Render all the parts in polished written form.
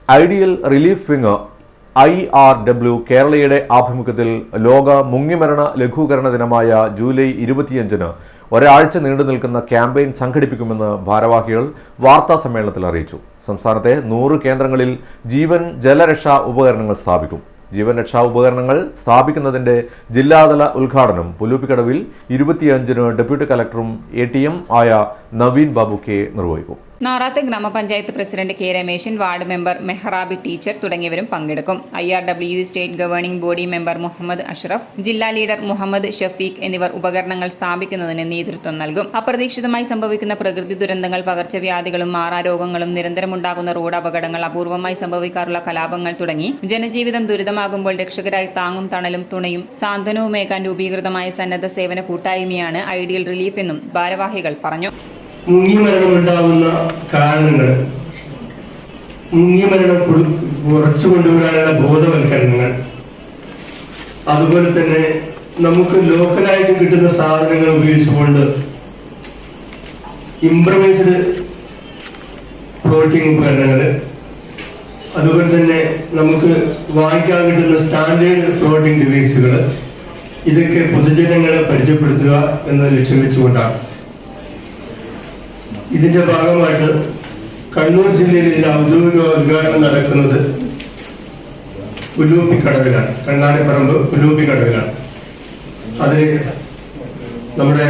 Ideal relief wing IRW കേരളയുടെ ആഭിമുഖ്യത്തിൽ ലോക മുങ്ങിമരണ ലഘൂകരണ ദിനമായ ജൂലൈ 25-ന് ഒരാഴ്ച നീണ്ടു നിൽക്കുന്ന ക്യാമ്പയിൻ സംഘടിപ്പിക്കുമെന്ന് ഭാരവാഹികൾ വാർത്താ സമ്മേളനത്തിൽ അറിയിച്ചു. സംസ്ഥാനത്തെ 100 കേന്ദ്രങ്ങളിൽ ജീവൻ ജലരക്ഷാ ഉപകരണങ്ങൾ സ്ഥാപിക്കും. ജീവൻ രക്ഷാ ഉപകരണങ്ങൾ സ്ഥാപിക്കുന്നതിന്റെ ജില്ലാതല ഉദ്ഘാടനം പുല്ലൂപ്പിക്കടവിൽ 25-ന് ഡെപ്യൂട്ടി കളക്ടറും ATM ആയ നവീൻ ബാബു കെ നിർവഹിക്കും. നാറാത്ത് ഗ്രാമപഞ്ചായത്ത് president K Rameshan, ward member Mehrabi teacher തുടങ്ങിയവരും പങ്കെടുക്കും. IRW state governing body member Muhammad Ashraf, ജില്ലാ ലീഡർ മുഹമ്മദ് ഷഫീഖ് എന്നിവർ ഉപകരണങ്ങൾ സ്ഥാപിക്കുന്നതിന് നേതൃത്വം നൽകും. അപ്രതീക്ഷിതമായി സംഭവിക്കുന്ന പ്രകൃതി ദുരന്തങ്ങൾ, പകർച്ചവ്യാധികളും മാറാരോഗങ്ങളും, നിരന്തരമുണ്ടാകുന്ന റോഡ് അപകടങ്ങൾ, അപൂർവമായി സംഭവിക്കാറുള്ള കലാപങ്ങൾ തുടങ്ങി ജനജീവിതം ദുരിതമാകുമ്പോൾ രക്ഷകരായി താങ്ങും തണലും തുണയും സാന്ത്വനവുമേകാൻ രൂപീകൃതമായ സന്നദ്ധ സേവന കൂട്ടായ്മയാണ് ഐഡിയൽ റിലീഫ് എന്നും ഭാരവാഹികൾ പറഞ്ഞു. മുങ്ങിമരണമുണ്ടാകുന്ന കാരണങ്ങൾ, മുങ്ങിമരണം കുറച്ചു കൊണ്ടുവരാനുള്ള ബോധവൽക്കരണങ്ങൾ, അതുപോലെ തന്നെ നമുക്ക് ലോക്കലായിട്ട് കിട്ടുന്ന സാധനങ്ങൾ ഉപയോഗിച്ചുകൊണ്ട് ഇംപ്രവൈസ്ഡ് ഫ്ലോട്ടിംഗ് ഉപകരണങ്ങൾ, അതുപോലെ തന്നെ നമുക്ക് വാങ്ങിക്കാൻ കിട്ടുന്ന സ്റ്റാൻഡേർഡ് ഫ്ലോട്ടിംഗ് ഡിവൈസുകൾ, ഇതൊക്കെ പൊതുജനങ്ങളെ പരിചയപ്പെടുത്തുക എന്ന ലക്ഷ്യം വെച്ചുകൊണ്ടാണ്. ഇതിന്റെ ഭാഗമായിട്ട് കണ്ണൂർ ജില്ലയിൽ ഇതിന്റെ ഔദ്യോഗിക ഉദ്ഘാടനം നടക്കുന്നത് പുല്ലൂപ്പിക്കടവിലാണ്, കണ്ണാടിപ്പറമ്പ് പുല്ലൂപ്പിക്കടവിലാണ്. അതിന് നമ്മുടെ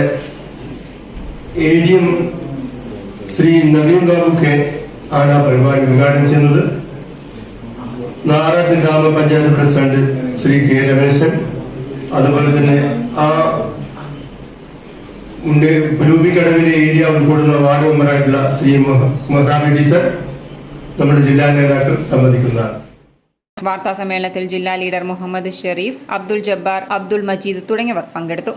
ADM ശ്രീ നവീൻ ബാബു കെ ആണ് ആ പരിപാടി ഉദ്ഘാടനം ചെയ്യുന്നത്. നാറാത്ത് ഗ്രാമപഞ്ചായത്ത് പ്രസിഡന്റ് ശ്രീ കെ രമേശൻ, അതുപോലെ തന്നെ ആ പുല്ലൂപ്പിക്കടവിലെ ഏരിയ ഉൾക്കൊള്ളുന്ന വാർഡ് മെമ്പറായിട്ടുള്ള ശ്രീ മെഹ്റാബി ടീച്ചർ, നമ്മുടെ ജില്ലാ നേതാക്കൾ സംബന്ധിക്കുന്നതാണ്. വാർത്താ സമ്മേളനത്തിൽ ജില്ലാ ലീഡർ മുഹമ്മദ് ഷെരീഫ്, അബ്ദുൾ ജബ്ബാർ, അബ്ദുൾ മജീദ് തുടങ്ങിയവർ പങ്കെടുത്തു.